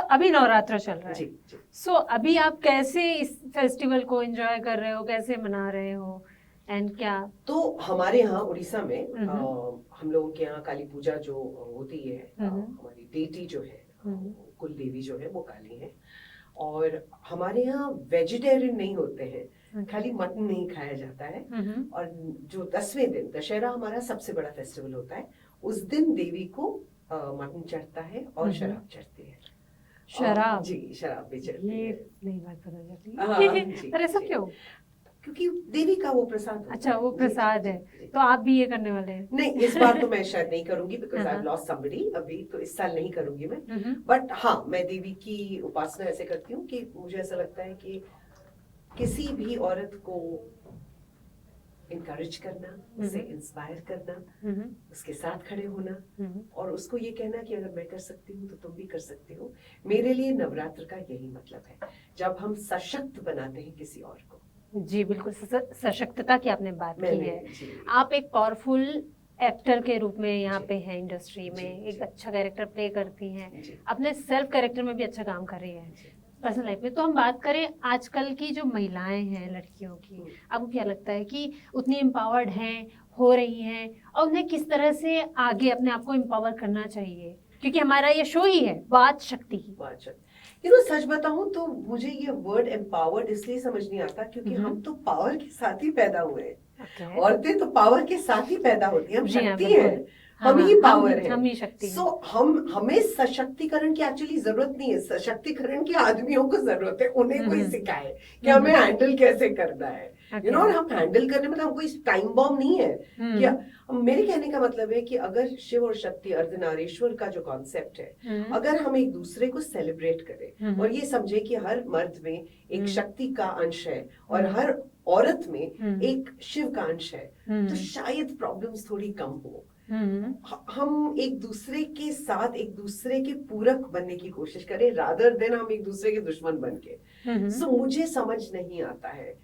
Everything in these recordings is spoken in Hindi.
अभी नवरात्र चल रहा है। जी जी। सो अभी आप कैसे इस फेस्टिवल को एंजॉय कर रहे हो, कैसे मना रहे हो एंड क्या? तो हमारे यहाँ उड़ीसा में हम्म। हम लोगों के यहाँ काली पूजा जो होती है, हम्म। हमारी देवी जो है, हम्म। कुल देवी जो है वो काली है। और हमारे यहाँ वेजिटेरियन नहीं होते हैं, खाली मटन नहीं खाया जाता है। और जो 10वें दिन दशहरा हमारा सबसे बड़ा फेस्टिवल होता है, उस दिन देवी को मटन चढ़ता है और शराब चढ़ती है। शराब? जी, शराब भी चढ़ती ये है। नहीं बात पता चली। जी पर ऐसा जी। क्यों? क्योंकि देवी का वो प्रसाद होता अच्छा, है। वो जी, प्रसाद जी, है। जी, जी। तो आप भी ये करने वाले हैं? नहीं, इस बार तो मैं शायद नहीं करूंगी, बिकॉज आई हाँ। लॉस्ट समबडी अभी, तो इस साल नहीं करूंगी मैं। हम्म। बट हाँ, मैं देवी की उपासना ऐसे करती हूँ कि मुझे ऐसा लगता है कि किसी भी औरत को इनकरेज करना, उसे इंस्पायर करना, उसके साथ खड़े होना और उसको ये कहना कि अगर मैं कर सकती हूँ तो तुम भी कर सकते हो। मेरे लिए नवरात्र का यही मतलब है, जब हम सशक्त बनाते हैं किसी और को। जी बिल्कुल, सशक्तता की आपने बात की है। जी। आप एक पावरफुल एक्टर के रूप में यहाँ जी। पे हैं इंडस्ट्री में, जी, एक जी। अच्छा कैरेक्टर प्ले करती हैं, जी। अपने सेल्फ कैरेक्टर में भी अच्छा काम कर रही हैं जी। पर्सनल लाइफ में। तो हम बात करें आजकल की जो महिलाएं हैं, लड़कियों की, आपको क्या लगता है कि उतनी एम्पावर्ड हैं, हो रही हैं, और उन्हें किस तरह से आगे अपने आप को एम्पावर करना चाहिए? क्योंकि हमारा ये शो ही है बात शक्ति की। सच बताऊं तो मुझे ये वर्ड एम्पावर्ड इसलिए समझ नहीं आता क्योंकि हम तो पावर के साथ ही पैदा हुए हैं। औरतें तो पावर के साथ ही पैदा होती हैं, हम शक्ति हैं, हम ही पावर है। हम ही शक्ति। सो हमें सशक्तिकरण की एक्चुअली जरूरत नहीं है, सशक्तिकरण की आदमियों को जरूरत है, उन्हें कोई सिखाए कि हमें हैंडल कैसे करना है। और हम हैंडल करने में कोई टाइम बॉम्ब नहीं है। क्या मेरे कहने का मतलब है कि अगर शिव और शक्ति अर्धनारीश्वर का जो कॉन्सेप्ट है, अगर हम एक दूसरे को सेलिब्रेट करें और ये समझे कि हर मर्द में एक शक्ति का अंश है और हर औरत में एक शिव का अंश है, तो शायद प्रॉब्लम्स थोड़ी कम हो। हम एक दूसरे के साथ एक दूसरे के पूरक बनने की कोशिश करें, रादर देन हम एक दूसरे के दुश्मन बन के। सो मुझे समझ नहीं आता है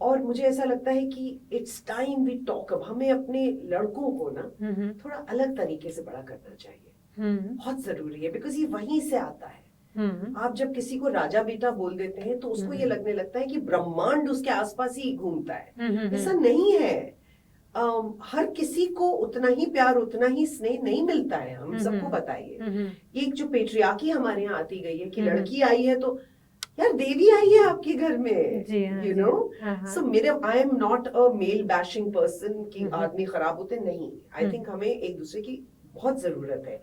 और मुझे ऐसा लगता है कि इट्स टाइम वी टॉक। अब हमें अपने लड़कों को ना थोड़ा अलग तरीके से बड़ा करना चाहिए, बहुत जरूरी है, बिकॉज ये वहीं से आता है। आप जब किसी को राजा बेटा बोल देते हैं तो उसको ये लगने लगता है कि ब्रह्मांड उसके आसपास ही घूमता है। ऐसा नहीं है। हर किसी को उतना ही प्यार, उतना ही स्नेह नहीं मिलता है, हम सबको बताइए। ये जो पेट्रियार्की हमारे यहाँ आती गई है कि लड़की आई है तो यार देवी आई है आपके घर में, यू नो। सो मेरे I am not a male bashing person कि आदमी खराब होते नहीं। आई थिंक हमें एक दूसरे की बहुत जरूरत है,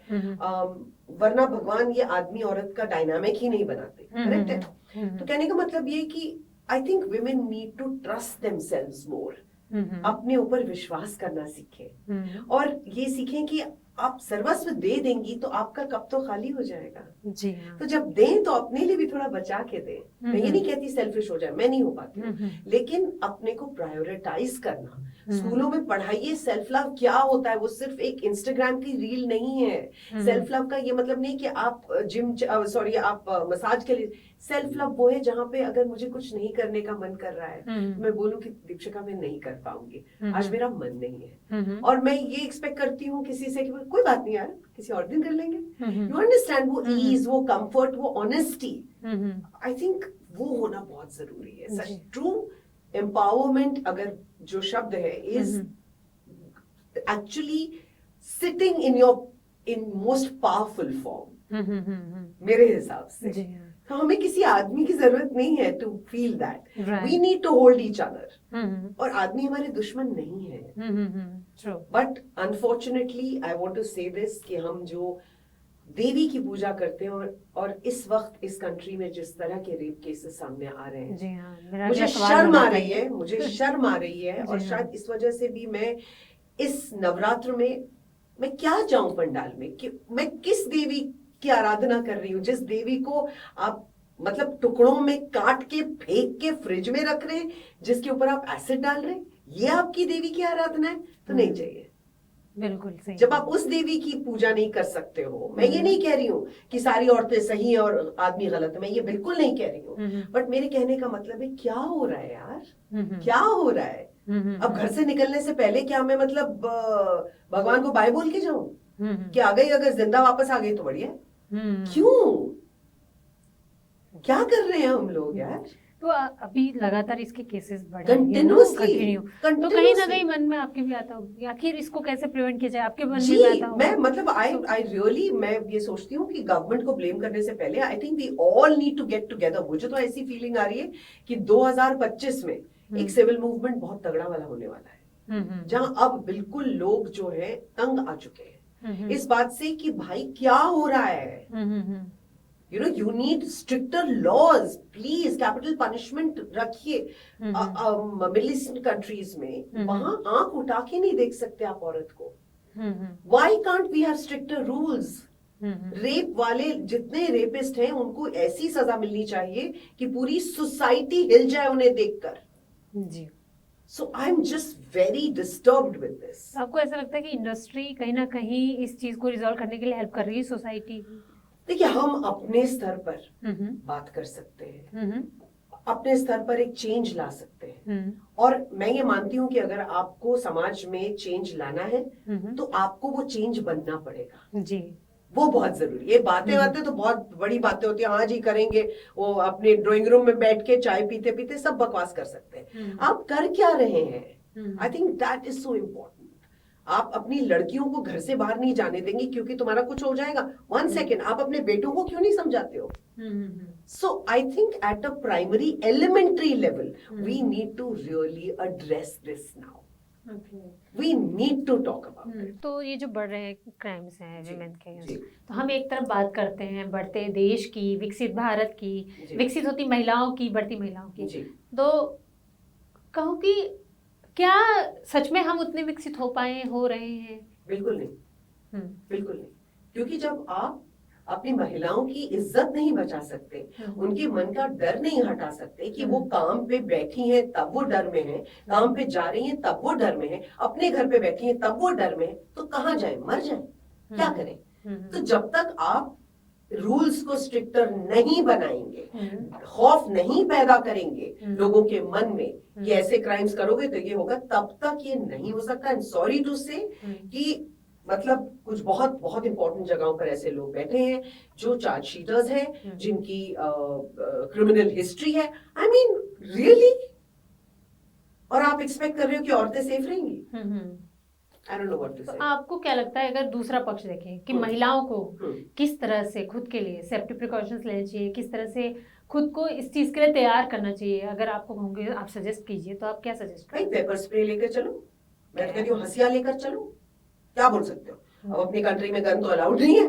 वरना भगवान ये आदमी औरत का डायनामिक ही नहीं बनाते। करेक्ट है? तो कहने का मतलब ये कि I think women need to trust themselves more, अपने ऊपर विश्वास करना सीखें और ये सीखें कि आप सर्वस्व दे देंगी तो आपका कप तो खाली हो जाएगा। जी हाँ। तो जब दें तो अपने लिए भी थोड़ा बचा के दें। मैं ये नहीं कहती सेल्फिश हो जाए, मैं नहीं हो पाती हूँ, लेकिन अपने को प्रायोरिटाइज करना। स्कूलों में पढ़ाइए सेल्फ लव क्या होता है, वो सिर्फ एक इंस्टाग्राम की रील नहीं है। सेल्फ लव का ये मतलब नहीं कि आप आप मसाज के लिए। सेल्फ लव वो है जहाँ पे अगर मुझे कुछ नहीं करने का मन कर रहा है तो मैं बोलूँ कि दीपिका मैं नहीं कर पाऊंगी, आज मेरा मन नहीं है, और मैं ये एक्सपेक्ट करती हूँ किसी से कि कोई बात नहीं यार, किसी और दिन कर लेंगे। You understand? वो ईज, वो कंफर्ट, वो ऑनेस्टी, आई थिंक वो होना बहुत जरूरी है। सच ट्रू एम्पावरमेंट अगर जो शब्द है is actually sitting in your in most powerful form मेरे हिसाब से। तो हमें किसी आदमी की जरूरत नहीं है to feel that, we need to hold each other. और आदमी हमारे दुश्मन नहीं है। But unfortunately I want to say this कि हम जो देवी की पूजा करते हैं और इस वक्त इस कंट्री में जिस तरह के रेप केसेस सामने आ रहे हैं, मुझे शर्म आ रही है, मुझे शर्म आ रही है। और शायद इस वजह से भी मैं इस नवरात्र में मैं क्या जाऊं पंडाल में, कि मैं किस देवी की आराधना कर रही हूँ, जिस देवी को आप मतलब टुकड़ों में काट के फेंक के फ्रिज में रख रहे हैं, जिसके ऊपर आप एसिड डाल रहे हैं, ये आपकी देवी की आराधना है? तो नहीं चाहिए। बिल्कुल सही। जब आप उस देवी की पूजा नहीं कर सकते हो, मैं ये नहीं कह रही हूँ कि सारी औरतें सही है और आदमी गलत है, मैं ये बिल्कुल नहीं कह रही हूँ, बट मेरे कहने का मतलब है क्या हो रहा है यार, क्या हो रहा है? अब घर से निकलने से पहले क्या मैं मतलब भगवान को बाय बोल के जाऊं कि आ गई, अगर जिंदा वापस आ गई तो बढ़िया। क्यों? क्या कर रहे हैं हम लोग यार? तो अभी लगातार इसके केसेस बढ़ रहे हैं कंटिन्यूअसली कंटिन्यू, तो कहीं ना कहीं मन में आपके भी आता होगा आखिर इसको कैसे प्रिवेंट किया जाए, आपके मन में भी आता होगा? मैं मतलब आई रियली मैं ये सोचती हूँ कि गवर्नमेंट को ब्लेम करने से पहले I think we all need to get together. मुझे तो ऐसी फीलिंग आ रही है कि 2025 में एक सिविल मूवमेंट बहुत तगड़ा वाला होने वाला है, जहां अब बिल्कुल लोग जो है तंग आ चुके हैं इस बात से कि भाई क्या हो रहा है। You know, you need stricter laws, please. Capital punishment रखिए। मिडिल ईस्टर्न कंट्रीज में वहां आंख उठा के नहीं देख सकते आप औरत को। Why can't we have stricter rules? Rape वाले जितने रेपिस्ट हैं उनको ऐसी सजा मिलनी चाहिए कि पूरी सोसाइटी हिल जाए उन्हें देखकर। जी। So I'm just very disturbed with this. आपको ऐसा लगता है कि इंडस्ट्री कहीं ना कहीं इस चीज को रिजॉल्व करने के लिए हेल्प कर रही है सोसाइटी? देखिए, हम अपने स्तर पर बात कर सकते हैं, अपने स्तर पर एक चेंज ला सकते हैं। और मैं ये मानती हूँ कि अगर आपको समाज में चेंज लाना है तो आपको वो चेंज बनना पड़ेगा। जी, वो बहुत जरूरी है। ये बातें तो बहुत बड़ी बातें होती है, हाँ जी करेंगे, वो अपने ड्राइंग रूम में बैठ के चाय पीते पीते सब बकवास कर सकते हैं। आप कर क्या रहे हैं? I think that is so important. आप अपनी लड़कियों को घर से बाहर नहीं जाने देंगे क्योंकि तुम्हारा कुछ हो जाएगा। 1 सेकेंड, आप अपने बेटों को क्यों नहीं समझाते हो? So I think at a primary elementary level we need to really address this now. We need to talk about it. तो ये जो बढ़ रहे हैं क्राइम्स हैं विमेन के, तो हम एक तरफ बात करते हैं बढ़ते देश की, विकसित भारत की, विकसित होती महिलाओं की, बढ़ती महिलाओं की, तो कहूँ कि क्या सच में हम उतने विकसित हो पाए, हो रहे हैं? बिल्कुल नहीं, बिल्कुल नहीं। क्योंकि जब आप अपनी महिलाओं की इज्जत नहीं बचा सकते, उनके मन का डर नहीं हटा सकते कि वो काम पे बैठी हैं तब वो डर में हैं, काम पे जा रही हैं तब वो डर में हैं, अपने घर पे बैठी हैं तब वो डर में हैं, तो कहाँ जाए? मर जाए? क्या करें? तो जब तक आप रूल्स को स्ट्रिक्टर नहीं बनाएंगे, खौफ नहीं पैदा करेंगे लोगों के मन में कि ऐसे क्राइम्स करोगे तो ये होगा, तब तक ये नहीं हो सकता। एंड सॉरी टू से कि मतलब कुछ बहुत बहुत इंपॉर्टेंट जगहों पर ऐसे लोग बैठे हैं जो चार्जशीटर्स हैं, जिनकी क्रिमिनल हिस्ट्री है। I mean really? और आप एक्सपेक्ट कर रहे हो कि औरतें सेफ रहेंगी? I don't know what to say. तो आपको क्या लगता है, अगर दूसरा पक्ष देखें कि महिलाओं को किस तरह से खुद के लिए सेफ्टी प्रिकॉशंस लेने चाहिए, किस तरह से खुद को इस चीज के लिए तैयार करना चाहिए, अगर आपको कहूंगे आप सजेस्ट कीजिए तो आप क्या सजेस्ट करेंगे? पेपर स्प्रे लेकर चलो, मैं कहती हूँ हंसिया लेकर चलो, क्या बोल सकते हो? अब अपनी कंट्री में गन तो अलाउड नहीं है,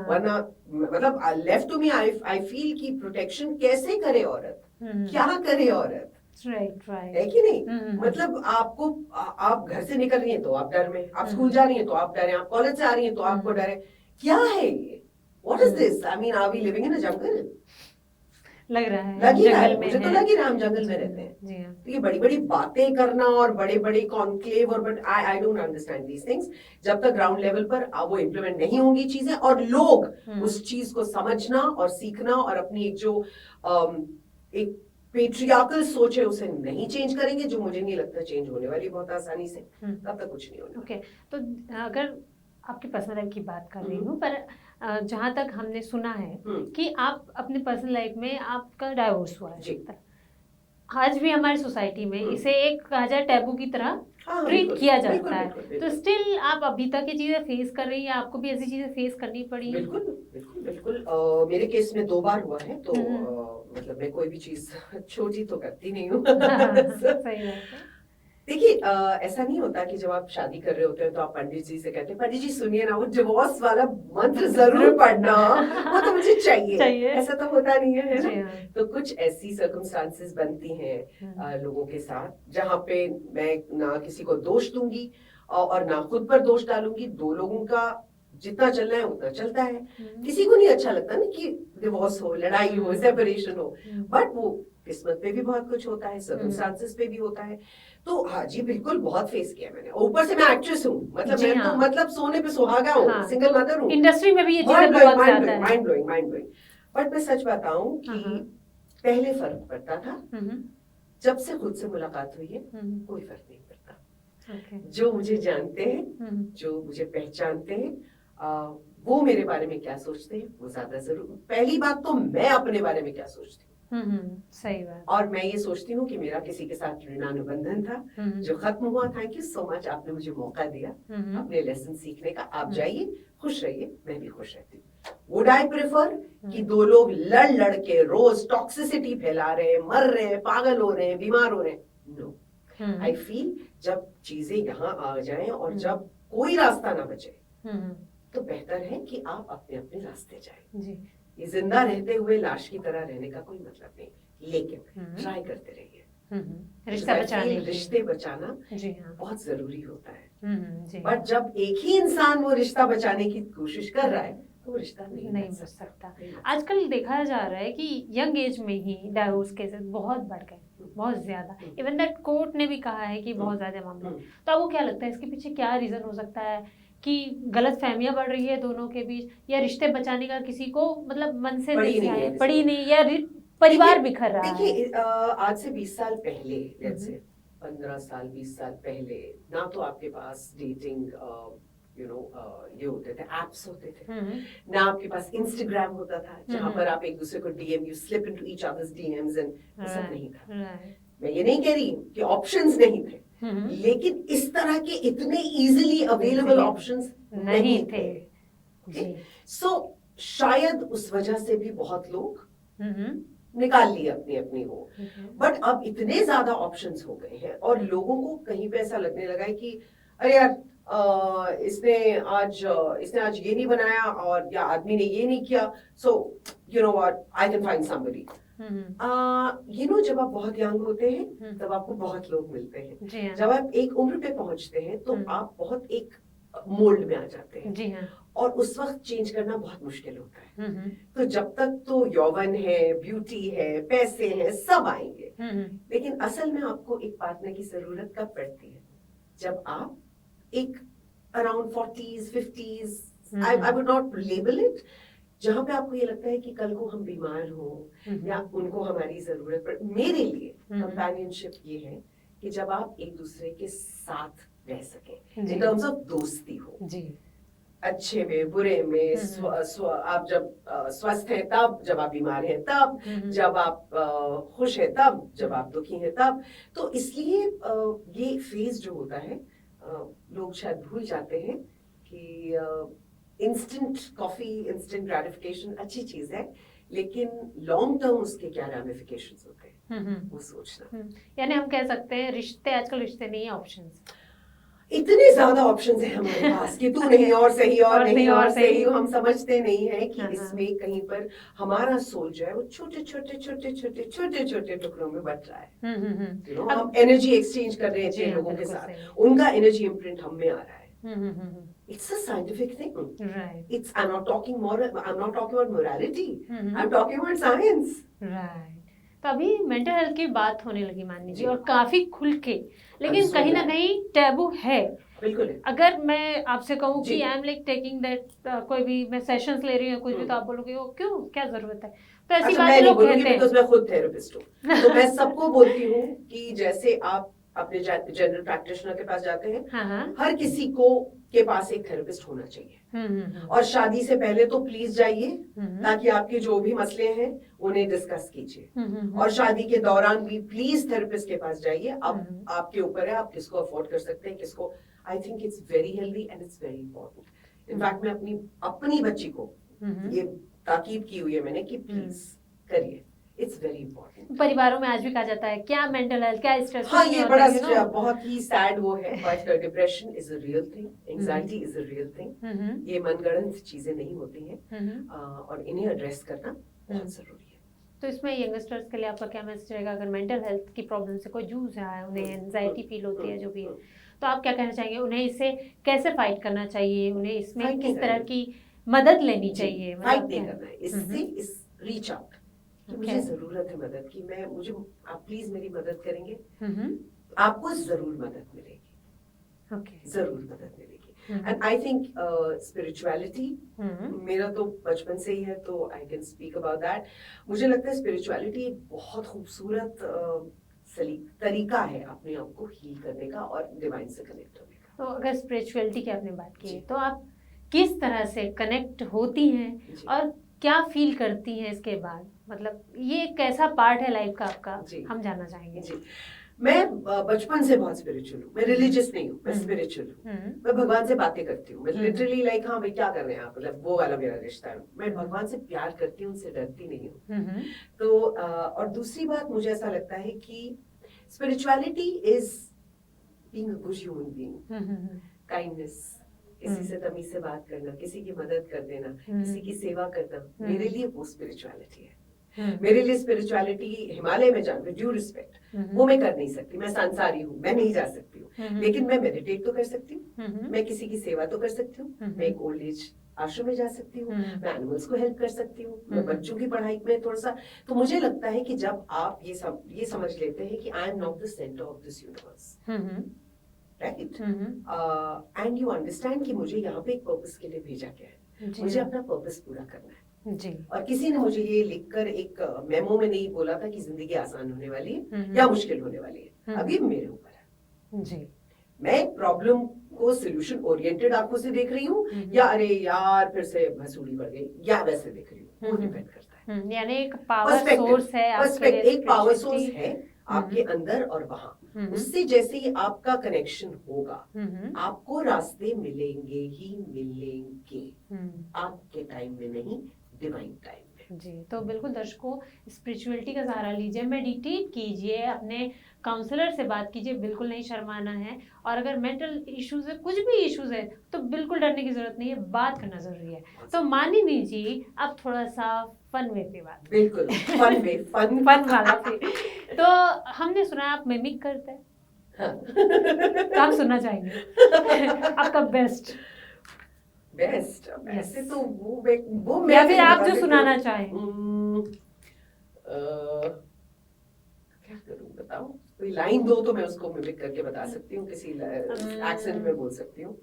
वरना मतलब left to me I feel कि प्रोटेक्शन कैसे करे औरत, क्या करे औरत, है कि नहीं? मतलब आपको आप घर से निकल रही हैं तो आप डर में, आप स्कूल जा रही हैं तो आप डर हैं, आप कॉलेज से आ रही हैं तो आपको डर है। क्या है ये? What is this? I mean are we living in a jungle? लग रहा है मुझे तो लग ही रहा है हम जंगल में रहते हैं। तो ये बड़ी बड़ी बातें करना और बड़े बड़े कॉन्क्लेव और but I don't understand these things. जब तक ग्राउंड लेवल पर वो इम्प्लीमेंट नहीं होंगी चीजें और लोग उस चीज को समझना और सीखना और अपनी एक जो एक पेट्रियार्कल सोच है उसे नहीं चेंज करेंगे, जो मुझे नहीं लगता चेंज होने वाली बहुत आसानी से, तब तक कुछ नहीं होना। ओके, तो अगर आपकी पर्सनल लाइफ की बात कर रही हूँ, पर जहाँ तक हमने सुना है कि आप अपने पर्सनल लाइफ में आपका डाइवोर्स हुआ है, आज भी हमारी सोसाइटी में इसे एक कहा जाए टैबू की तरह ट्रीट किया जाता है, तो स्टिल आप अभी तक ये चीजें फेस कर रही हैं, आपको भी ऐसी चीजें फेस करनी पड़ी? बिल्कुल बिल्कुल बिल्कुल। मेरे केस में 2 बार हुआ है, तो मतलब मैं कोई भी चीज छोटी तो करती नहीं हूँ। सही बात है। देखिए, ऐसा नहीं होता कि जब आप शादी कर रहे होते हैं तो आप पंडित जी से कहते हैं पंडित जी सुनिए ना वो डिवोर्स वाला मंत्र जरूर पढ़ना, वो तो मुझे चाहिए। ऐसा तो होता नहीं है ना? तो कुछ ऐसी सर्कमस्टांसेस बनती हैं लोगों के साथ जहाँ पे मैं ना किसी को दोष दूंगी और ना खुद पर दोष डालूंगी। 2 लोगों का जितना चलना है उतना चलता है। किसी को नहीं अच्छा लगता ना कि डिवोर्स हो, लड़ाई हो, सेपरेशन हो, बट वो किस्मत पे भी बहुत कुछ होता है, सर्कमस्टांसेस पे भी होता है। तो हाँ जी, बिल्कुल बहुत फेस किया मैंने। ऊपर से मैं एक्ट्रेस हूँ, मतलब मैं तो मतलब सोने पे सुहागा हूँ, सिंगल मदर हूँ। इंडस्ट्री में भी ये चीजें बहुत ज्यादा है। Mind blowing. बट मैं सच बताऊं कि पहले फर्क पड़ता था, जब से खुद से मुलाकात हुई है कोई फर्क नहीं पड़ता। जो मुझे जानते हैं, जो मुझे पहचानते हैं, वो मेरे बारे में क्या सोचते हैं वो ज्यादा जरूर। पहली बात तो मैं अपने बारे में क्या सोचती हूँ, सही बात। और मैं ये सोचती हूँ कि मेरा किसी के साथ ऋणानुबंधन था जो खत्म हुआ। थैंक यू सो मच, आपने मुझे मौका दिया अपने लेसन सीखने का। आप जाइए, खुश रहिए, मैं भी खुश रहती हूँ। वुड आई प्रेफर कि दो लोग लड़ लड़ के रोज टॉक्सिसिटी फैला रहे हैं, मर रहे हैं, पागल हो रहे हैं, बीमार हो रहे हैं? नो, आई फील जब चीजें यहाँ आ जाएं और जब कोई रास्ता ना बचे तो बेहतर है कि आप अपने अपने रास्ते जाएं। जी। ये जिंदा रहते हुए लाश की तरह रहने का कोई मतलब नहीं, लेकिन ट्राई करते रहिए। रिश्ता बचाने की। रिश्ते बचाना जी हाँ। बहुत जरूरी होता है, जी। बट जब एक ही इंसान वो रिश्ता बचाने की कोशिश कर रहा है तो वो रिश्ता नहीं बच बच सकता। आजकल देखा जा रहा है कि यंग एज में ही डाइवोर्स केसेस बहुत बढ़ गए, बहुत ज्यादा। इवन दैट कोर्ट ने भी कहा है कि बहुत ज्यादा मामले। तो आपको क्या लगता है इसके पीछे क्या रीजन हो सकता है? कि गलत फहमियां बढ़ रही है दोनों के बीच, या रिश्ते बचाने का किसी को मतलब मन से पड़ी नहीं नहीं है, है पड़ी नहीं, या परिवार बिखर रहा है? देखिए, आज से 20 साल पहले, लेट्स से 15 साल 20 साल पहले, ना तो आपके पास डेटिंग ये होते थे, एप्स होते थे, ना आपके पास इंस्टाग्राम होता था जहां पर आप एक दूसरे को DM, you slip into each others DMs, and ये सब नहीं था। मैं ये नहीं कह रही कि ऑप्शंस नहीं थे, लेकिन इस तरह के इतने इजीली अवेलेबल ऑप्शंस नहीं थे। सो शायद उस वजह से भी बहुत लोग निकाल लिए अपनी अपनी वो। बट अब इतने ज्यादा ऑप्शंस हो गए हैं और लोगों को कहीं पे ऐसा लगने लगा है कि अरे यार, इसने आज ये नहीं बनाया, और या आदमी ने ये नहीं किया, so you know what, I can find somebody. जब आप बहुत यंग होते हैं तब आपको बहुत लोग मिलते हैं। जब आप एक उम्र पे पहुंचते हैं तो आप बहुत एक मोल्ड में आ जाते हैं। जी हाँ। और उस वक्त चेंज करना बहुत मुश्किल होता है। तो जब तक तो यौवन है, ब्यूटी है, पैसे हैं, सब आएंगे, लेकिन असल में आपको एक पार्टनर की जरूरत कब पड़ती है? जब आप एक around 40s 50s, I would not label it, जहां पे आपको ये लगता है कि कल को हम बीमार हो या उनको हमारी जरूरत पड़े। मेरे लिए कंपेनियनशिप ये है कि जब आप एक दूसरे के साथ रह सकें, इन टर्म्स ऑफ दोस्ती हो, अच्छे में बुरे में, आप जब स्वस्थ हैं तब, जब आप बीमार हैं तब, जब आप खुश हैं तब, जब आप दुखी हैं तब। तो इसलिए ये फेज जो होता है, लोग शायद भूल जाते हैं कि इंस्टेंट कॉफी, इंस्टेंट ग्रेटिफिकेशन अच्छी चीज है, लेकिन लॉन्ग टर्म उसके क्या रैमिफिकेशंस होते हैं वो सोचना। यानी हम कह सकते हैं रिश्ते, आजकल रिश्ते नहीं है, ऑप्शंस। इतने ज्यादा ऑप्शंस हैं हमारे पास कि तू नहीं और सही, और नहीं और सही। हम समझते नहीं है कि इसमें कहीं पर हमारा सोल जो है वो छोटे छोटे छोटे छोटे छोटे छोटे टुकड़ों में बट रहा है। हम एनर्जी एक्सचेंज कर रहे हैं लोगों के साथ, उनका एनर्जी इम्प्रिंट हम में आ रहा है। It's a scientific thing. Right. I'm not talking about morality. I'm talking about science. Right. तो अभी मेंटल हेल्थ की बात होने लगी मान लीजिए, और काफी खुल के, लेकिन कहीं ना कहीं टैबू है। बिल्कुल। अगर मैं आपसे कहूँ कि I am like taking that, कोई भी मैं सेशंस ले रही हूँ कुछ भी, तो आप बोलोगे वो क्यों, क्या जरूरत है? तो ऐसी बातें लोग कहते हैं। बिकॉज़ मैं खुद थेरेपिस्ट हूँ, तो मैं सबको बोलती हूँ कि जैसे आप अपने जनरल प्रैक्टिशनर के पास जाते हैं, हर किसी के पास एक थेरेपिस्ट होना चाहिए। और शादी से पहले तो प्लीज जाइए, ताकि आपके जो भी मसले हैं उन्हें डिस्कस कीजिए। और शादी के दौरान भी प्लीज थेरेपिस्ट के पास जाइए। अब आपके ऊपर है, आप किसको अफोर्ड कर सकते हैं, किसको। I think it's very healthy and it's very important. In fact मैं अपनी बच्ची को ये ताकीद की हुई है मैंने कि प्लीज करिए, इट्स वेरी इंपॉर्टेंट। परिवारों में आज भी कहा जाता है क्या मेंटल हेल्थ, क्या स्ट्रेस? हाँ, ये बड़ा बहुत ही सैड वो है, but depression is a real thing, anxiety is a real thing. ये मनगढ़ंत चीजें नहीं होती हैं, और इन्हें एड्रेस करना बहुत जरूरी है। तो इसमें यंगस्टर्स के लिए आपका क्या मैसेज रहेगा, अगर मेंटल हेल्थ की प्रॉब्लम से कोई जूझ रहा है, उन्हें एंजाइटी फील होती है, जो भी है, तो आप क्या कहना चाहेंगे? उन्हें इससे कैसे फाइट करना चाहिए? उन्हें इसमें किस तरह की मदद लेनी चाहिए? फाइट नहीं करना है, इससे रीच आउट। मुझे जरूरत है मदद की, आप प्लीज मेरी मदद करेंगे, आपको जरूर मदद मिलेगी, जरूर मदद मिलेगी। एंड आई थिंक स्पिरिचुअलिटी मेरा तो बचपन से ही है, तो I can speak about that. मुझे लगता है स्पिरिचुअलिटी एक बहुत खूबसूरत तरीका है अपने आप को हील करने का और डिवाइन से कनेक्ट होने का। तो अगर स्पिरिचुअलिटी की आपने बात की, तो आप किस तरह से कनेक्ट होती हैं जी। और क्या फील करती हैं इसके बाद, मतलब ये कैसा पार्ट है लाइफ का आपका, जी। हम जानना चाहेंगे। जी, मैं बचपन से बहुत स्पिरिचुअल हूँ, मैं रिलीजियस नहीं हूँ, मैं हम्म। स्पिरिचुअल हूँ। हम्म। मैं भगवान से बातें करती हूँ, मैं हम्म। लिटरली लाइक हाँ भाई क्या कर रहे हैं आप, मतलब वो वाला मेरा रिश्ता है। मैं हम्म। भगवान से प्यार करती हूँ, उनसे डरती नहीं हूँ। हम्म। तो और दूसरी बात मुझे ऐसा लगता है कि spirituality is being a good human being, hmm. Kindness, किसी से तमीज से बात करना, किसी की मदद कर देना, हम्म। किसी की सेवा करना, मेरे लिए वो स्पिरिचुअलिटी है। हम्म। मेरे लिए स्पिरिचुअलिटी हिमालय में जाना, ड्यू रिस्पेक्ट, वो मैं कर नहीं सकती, मैं सांसारी हूँ, मैं नहीं जा सकती हूँ। लेकिन मैं मेडिटेट तो कर सकती हूँ, मैं किसी की सेवा तो कर सकती हूँ, मैं एक ओल्ड एज आश्रम में जा सकती हूँ, मैं एनिमल्स को हेल्प कर सकती हूँ, मैं बच्चों की पढ़ाई में थोड़ा सा। तो मुझे लगता है कि जब आप ये समझ लेते हैं कि आई am not the centre of this universe, right, and you understand कि मुझे यहाँ पे एक पर्पस के लिए भेजा गया है, मुझे अपना पर्पस पूरा करना है। जी। और किसी ने मुझे ये लिखकर एक मेमो में नहीं बोला था कि जिंदगी आसान होने वाली है या मुश्किल होने वाली है, अब ये मेरे ऊपर है। जी। मैं प्रॉब्लम को सोल्यूशन ओरिएंटेड आंखों से देख रही हूँ या अरे यार फिर से भसूड़ी बढ़ गई, या वैसे देख रही हूँ, वो डिपेंड करता है। यानी एक पावर सोर्स है आपके लिए, एक पावर सोर्स है आपके अंदर और वहां, उससे जैसे ही आपका कनेक्शन होगा आपको रास्ते मिलेंगे ही मिलेंगे, आपके टाइम में नहीं, डिवाइन टाइम में। जी, तो बिल्कुल दर्शकों स्पिरिचुअलिटी का सहारा लीजिए, मेडिटेट कीजिए, अपने काउंसलर से बात कीजिए, बिल्कुल नहीं शर्माना है। और अगर मेंटल इश्यूज है, कुछ भी इश्यूज है, तो बिल्कुल डरने की जरूरत नहीं है, बात करना जरूरी है। तो मानिनी जी अब थोड़ा सा फन वे पे बात, बिल्कुल फन वाला पे। तो हमने सुना आप मिमिक करते हैं, तो आप सुनना चाहेंगे आपका बेस्ट ऐसे तो वो या मैं फिर नहीं आप बता जो सकती सुनाना हूँ। चाहें। क्या करूं बताओ, कोई लाइन दो तो मैं उसको मिमिक करके बता सकती हूँ, किसी एक्सेंट में बोल सकती हूँ।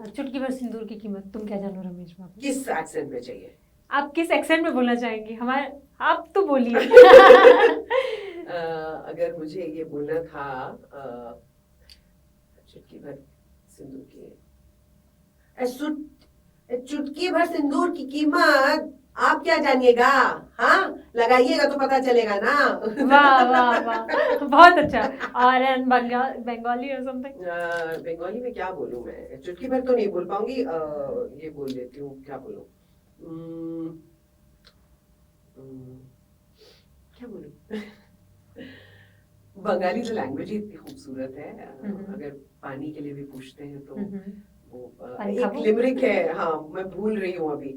चुटकी भर सिंदूर की कीमत तुम क्या जानो रमेश बाबू। किस एक्सेंट में चाहिए? आप किस एक्सेंट में बोलना चाहेंगे, हमारे आप तो बोलिए। अगर मुझे ये बोलना था चुटकी भर सिंदूर की, चुटकी भर सिंदूर की कीमत आप क्या जानिएगा, हाँ लगाइएगा तो पता चलेगा ना। वाह वाह वाह, बहुत अच्छा। और बंगाली और समथिंग? बंगाली में क्या बोलूं मैं, चुटकी भर तो नहीं बोल पाऊंगी, ये बोल देती हूँ, क्या बोलूं, क्या बोलूं। बंगाली तो लैंग्वेज ही इतनी खूबसूरत है, अगर पानी के लिए भी पूछते हैं तो वो एक लिमरिक है, हाँ मैं भूल रही हूँ अभी,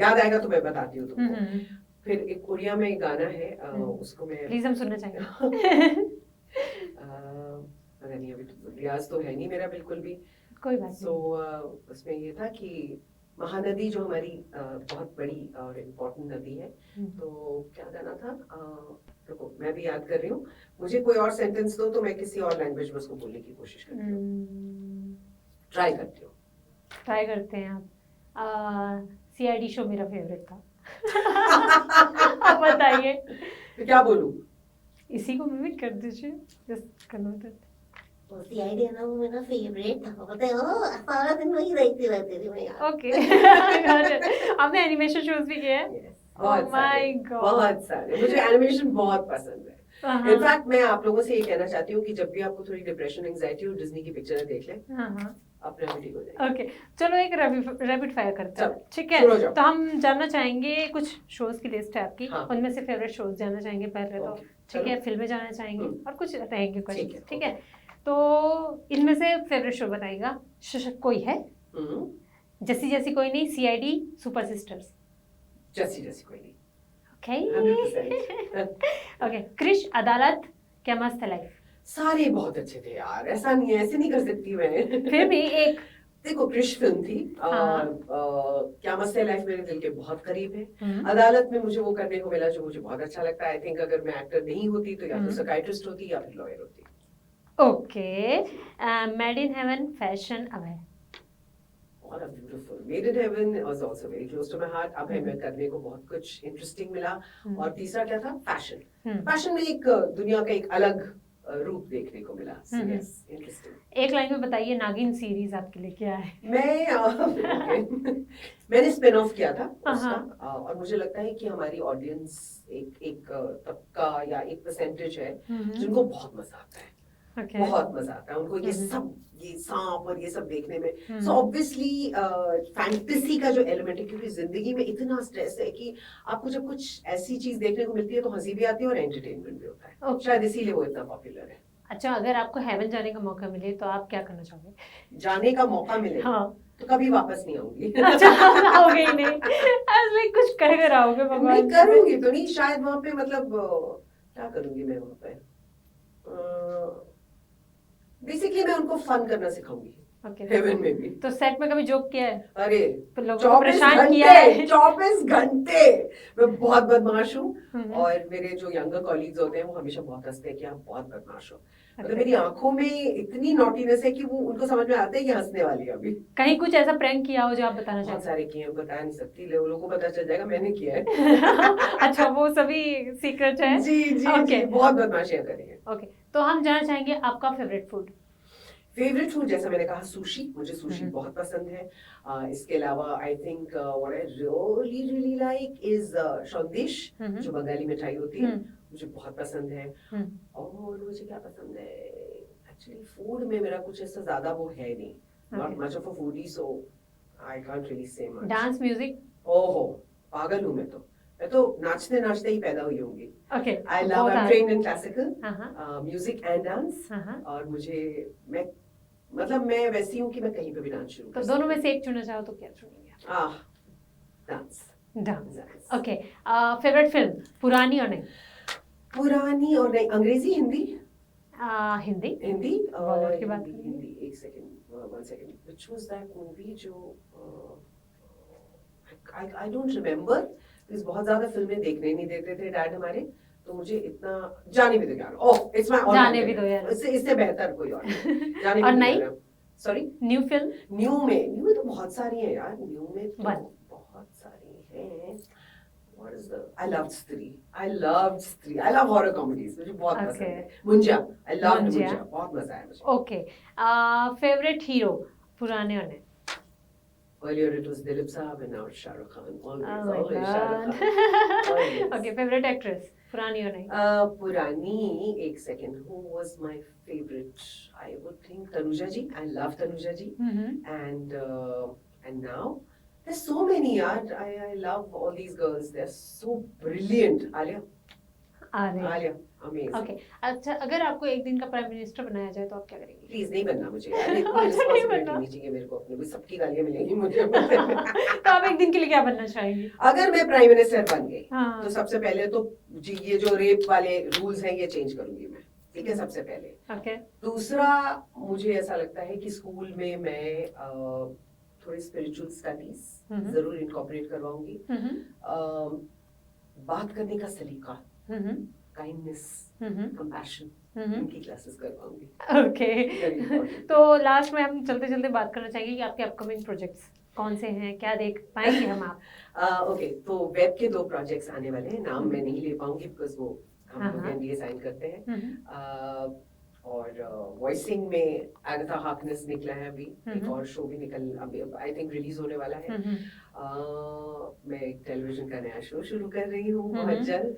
याद आएगा तो मैं बताती हूँ तुमको। फिर एक उड़िया में एक गाना है, उसको मैं प्लीज हम सुनना चाहेंगे। पता नहीं, अभी तो रियाज तो है नहीं मेरा बिल्कुल भी, कोई बात नहीं। उसमें ये था कि महानदी जो हमारी बहुत बड़ी और इम्पोर्टेंट नदी है, तो क्या गाना था, देखो मैं भी याद कर रही हूँ, मुझे कोई और सेंटेंस दो तो मैं किसी और लैंग्वेज में उसको बोलने की कोशिश करती हूँ, ट्राई करती हूँ। ट्राई करते हैं आप। CID शो मेरा फेवरेट था। आप बताइए। तो क्या बोलूं? इसी को मिमिक कर दीजिए, जस्ट कन्वर्ट। CID है ना, वो मेरा फेवरेट था, पता है, वो सारा दिन वही देखती रहती थी मैं यार। ओके। आपने एनिमेशन शोज भी किए हैं? बहुत सारे, मुझे एनिमेशन बहुत पसंद है। इनफैक्ट मैं आप लोगों से ये कहना चाहती हूँ कि जब भी आपको थोड़ी डिप्रेशन एंजाइटी हो, डिज्नी की पिक्चर देख लें, अपने आप ठीक हो जाएगा। ओके, चलो एक रैपिड फायर करते हैं, ठीक है? तो हम जानना चाहेंगे, कुछ शोज की लिस्ट है आपकी, उनमें से फेवरेट शोज जानना चाहेंगे पहले तो, ठीक है? फिल्में जानना चाहेंगे और कुछ रहेंगे क्वेश्चन, ठीक है? तो इनमें से फेवरेट शो बताइएगा। कोई है? जैसी जैसी कोई नहीं, CID, सुपर सिस्टर्स? जैसी जैसी कोई नहीं। ओके, क्रिश, अदालत, क्या मस्त है लाइफ? सारे बहुत अच्छे थे यार, ऐसा नहीं है, ऐसे नहीं कर सकती मैं। फिर भी एक देखो, क्रिश फिल्म थी, क्या मस्त है लाइफ मेरे दिल के बहुत करीब है। अदालत में मुझे वो करने को मिला जो मुझे बहुत अच्छा लगता है। आई थिंक अगर मैं एक्टर नहीं होती तो या तो साइकियाट्रिस्ट होती या फिर लॉयर होती। Okay, made in heaven, fashion, Abhay? What a beautiful. Made in Heaven was also very close to my heart. अब हमें करने को बहुत कुछ इंटरेस्टिंग मिला। और तीसरा क्या था? फैशन। फैशन में एक दुनिया का एक अलग रूप देखने को मिला। हम्म। Yes, interesting. एक लाइन में बताइए नागिन सीरीज आपके लिए क्या है? मैंने स्पिन ऑफ किया था हाँ, उसका, और मुझे लगता है कि हमारी ऑडियंस एक तबका या एक परसेंटेज है जिनको बहुत मजा आता है, ओके। बहुत मजा आता है उनको ये हम्म। सब, ये सांप और ये सब देखने में। हम्म। सो ऑब्वियसली फैंटेसी का जो एलिमेंट है, क्योंकि जिंदगी में इतना स्ट्रेस है कि आपको जब कुछ ऐसी चीज देखने को मिलती है तो हंसी भी आती है और एंटरटेनमेंट भी होता है। Okay. शायद इसीलिए वो इतना पॉपुलर है। अच्छा, अगर आपको हेवन जाने का मौका मिले तो आप क्या करना चाहोगे? जाने का मौका मिले हाँ। तो कभी वापस नहीं आऊंगी। अच्छा, आओगे ही नहीं? लाइक कुछ कह कर आओगे नहीं भगवान से? करूंगी तो नहीं, शायद वहां पे मतलब क्या करूंगी मैं वहां पे, बेसिकली मैं उनको फन करना सिखाऊंगी ओके। हेवन में भी। तो सेट में कभी जोक किया है? अरे तो लोगों को 24 परेशान किया है? घंटे, 24 घंटे मैं बहुत बदमाश हूँ। हम्म। और मेरे जो यंगर कॉलीग्स होते हैं वो हमेशा बहुत हंसते हैं कि आप बहुत बदमाश हो। मतलब Okay. मेरी आंखों में इतनी नॉटीनेस है कि वो उनको समझ में आता है कि हंसने वाली है अभी। कहीं कुछ ऐसा प्रैंक किया हो जो आप बताना बहुत चाहेंगे? सारे किए हैं, बता नहीं सकती, लोगों को पता चल जाएगा मैंने किया है। अच्छा, वो सभी सीक्रेट है? जी जी Okay. जी, बहुत बदमाशियां करी हैं। ओके, तो हम जानना चाहेंगे आपका फेवरेट फूड। फेवरेट फूड जैसा मैंने कहा सुशी, मुझे सुशी हम्म। बहुत पसंद है। इसके अलावा I think what I really really like is संदेश, जो बंगाली मिठाई होती है, मुझे बहुत पसंद है। और मुझे क्या पसंद है, एक्चुअली फूड में मेरा कुछ ऐसा ज्यादा वो है नहीं, not much of a foodie, so I can't really say much. Dance music? ओहो, पागल हूँ मैं तो नाचते नाचते ही पैदा हुई होंगी। Okay. I love, I am trained in classical हाँ। म्यूजिक एंड डांस, और मैं वैसी हूँ कि मैं कहीं पे भी डांस शुरू तो कर दोनों में सकती से एक चुनना चाहो तो क्या चुनेंगे? हूँ। Dance. Dance. Okay. Favourite film, पुरानी और नई? पुरानी और नई, अंग्रेजी, हिंदी? हिंदी। हिंदी बॉलीवुड की बात हिंदी, करेंगे। हिंदी। एक second, one second, which was that movie जो आई डोंट रिमेम्बर, बिकॉज़ बहुत ज्यादा फिल्में देखने नहीं देते थे डैड हमारे, तो मुझे इतना, जाने भी दो यार, ओह इट्स माय ऑल जाने भी दो यार। इससे बेहतर कोई और नहीं। जाने और भी दो नई? यार। Sorry, new film? न्यू में तो बहुत सारी हैं यार, न्यू में तो One. बहुत सारी हैं। What is the? I loved Stree. I love horror comedies. मुझे बहुत पसंद है। मुंजा, I loved मुंजा। मुंजा, बहुत मजा आया मुझे। ओके। फेवरेट हीरो, पुराने और नए? Earlier it was Dilip Saab and now it's Shah Rukh Khan. Oh Always, my always Shah Rukh God. Khan. Always. Okay, favourite actress, पुरानी और नई? पुरानी, एक second, who was my favorite? I would think Tanuja ji. I love Tanuja ji. And now there's so many, yaar. I love all these girls. They're so brilliant. Alia, amazing. Okay. अच्छा, अगर आपको एक दिन का प्राइम मिनिस्टर बनाया जाए तो आप क्या करेंगे? प्लीज नहीं बनना मुझे यार, इतनी अच्छा, नहीं रिस्पांसिबिलिटी बनना। नहीं चाहिए मेरे को अपने, सबकी गालियां मिलेंगी मुझे। तो आप एक दिन के लिए क्या बनना चाहेंगे? अगर मैं प्राइम मिनिस्टर बन गई हाँ। तो सबसे पहले तो जी ये जो रेप वाले रूल्स हैं ये चेंज करूंगी मैं, ठीक है, सबसे पहले। ओके। दूसरा, मुझे ऐसा लगता है कि स्कूल में मैं थोड़ी स्पिरिचुअल स्टडीज जरूर इनकॉर्पोरेट करवाऊंगी। बात करने का सलीका, काइंडनेस, कंपैशन, इनकी क्लासेस करवाऊंगी। ओके। तो लास्ट में हम चलते चलते बात करना चाहेंगे कि आपके अपकमिंग प्रोजेक्ट्स कौन से हैं, क्या देख पाएंगे हम आप? ओके, तो वेब के 2 प्रोजेक्ट्स आने वाले हैं, नाम मैं नहीं ले पाऊंगी बिकॉज वो हम लोग एनडीए साइन करते हैं। और वॉइसिंग में अगथा हार्कनेस निकला है अभी, एक और शो भी अभी आई थिंक रिलीज होने वाला है। मैं एक टेलीविजन का नया शो शुरू कर रही हूँ बहुत जल्द।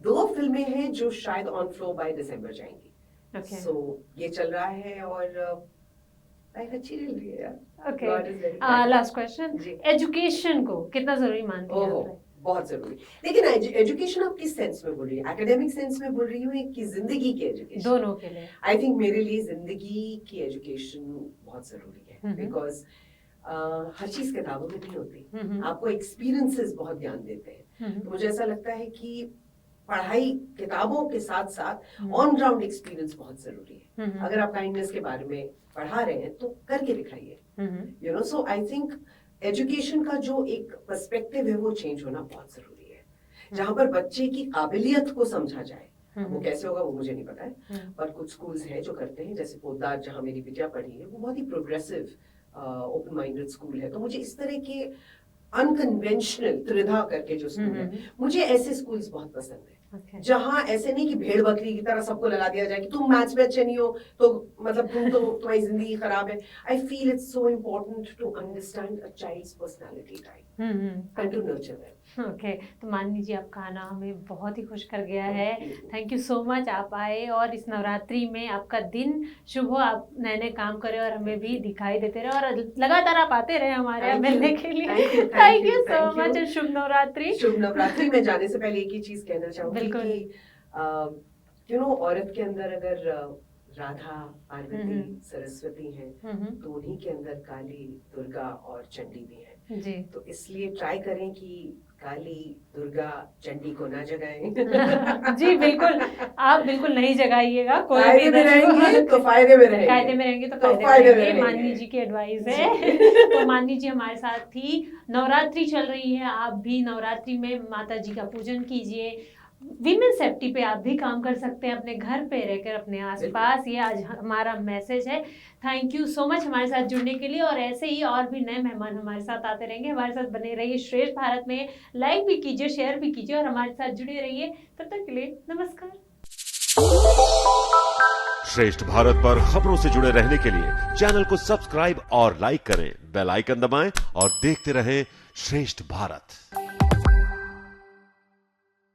2 फिल्में हैं जो शायद ऑन फ्लो बाय दिसंबर जाएंगी। सो ये चल रहा है और लाइफ अच्छी चल रही है यार। ओके। लास्ट क्वेश्चन, एजुकेशन को कितना जरूरी मानते हैं आप? बहुत जरूरी। लेकिन एजुकेशन आप किस सेंस में बोल रही है, एकेडमिक सेंस में बोल रही हूँ कि जिंदगी की एजुकेशन? दोनों के लिए। आई थिंक मेरे लिए जिंदगी की एजुकेशन बहुत जरूरी है, बिकॉज हर चीज किताबों में नहीं होती, आपको एक्सपीरियंसेस बहुत ज्ञान देते हैं। तो मुझे ऐसा लगता है कि पढ़ाई किताबों के साथ साथ ऑन ग्राउंड एक्सपीरियंस बहुत जरूरी है। अगर आप काइंडनेस के बारे में पढ़ा रहे हैं तो करके दिखाइए, you know. So I think education का जो एक पर्सपेक्टिव है वो चेंज होना बहुत जरूरी है, जहां पर बच्चे की काबिलियत को समझा जाए। वो कैसे होगा वो मुझे नहीं पता है, पर कुछ स्कूल्स हैं जो करते हैं, जैसे पोद्दार जहां मेरी बिटिया पढ़ी है वो बहुत ही प्रोग्रेसिव ओपन माइंडेड स्कूल है। तो मुझे इस तरह के अनकन्वेंशनल त्रिधा करके जो स्कूल है, मुझे ऐसे स्कूल्स बहुत पसंद है। Okay. जहाँ ऐसे नहीं कि भेड़ बकरी की तरह सबको लगा दिया जाए कि तुम मैथ्स में अच्छे नहीं हो तो मतलब तुम्हारी जिंदगी खराब है. I feel it's so important to understand a child's personality type and to nurture them. Okay, तो माननी जी आपका आना हमें बहुत ही खुश कर गया है. थैंक यू सो मच, आप आए और इस नवरात्रि में आपका दिन शुभ हो, आप नए नए काम करें और हमें भी दिखाई देते रहे और लगातार आप आते रहे हमारे यहाँ मिलने के लिए. थैंक यू सो मच और शुभ नवरात्रि. शुभ नवरात्रि में जाने से पहले एक ही चीज कहना चाहूंगी बिल्कुल. कि औरत के अंदर अगर राधा, पार्वती, सरस्वती हैं तो उन्हीं के अंदर काली, दुर्गा और चंडी भी हैं. जी. तो इसलिए ट्राई करें कि काली, दुर्गा, चंडी को ना जगाएं. जी बिल्कुल, आप बिल्कुल नहीं जगाइएगा. कोई फायदे में रहेंगे तो फायदे में रहेंगे. कायदे में रहेंगे तो तो फायदे फायदे में में रहेंगे. रहेंगे. माननी जी की एडवाइस है. तो माननी जी हमारे साथ थी. नवरात्रि चल रही है, आप भी नवरात्रि में माता जी का पूजन कीजिए. विमेन सेफ्टी पे आप भी काम कर सकते हैं अपने घर पे रहकर, अपने आसपास. ये आज हमारा मैसेज है. थैंक यू सो मच हमारे साथ जुड़ने के लिए और ऐसे ही और भी नए मेहमान हमारे साथ आते रहेंगे. हमारे साथ बने रहिए श्रेष्ठ भारत में. लाइक भी कीजिए, शेयर भी कीजिए और हमारे साथ जुड़े रहिए. तब तक के लिए नमस्कार. श्रेष्ठ भारत पर खबरों से जुड़े रहने के लिए चैनल को सब्सक्राइब और लाइक करें, बेल आइकन दबाएं और देखते रहें श्रेष्ठ भारत.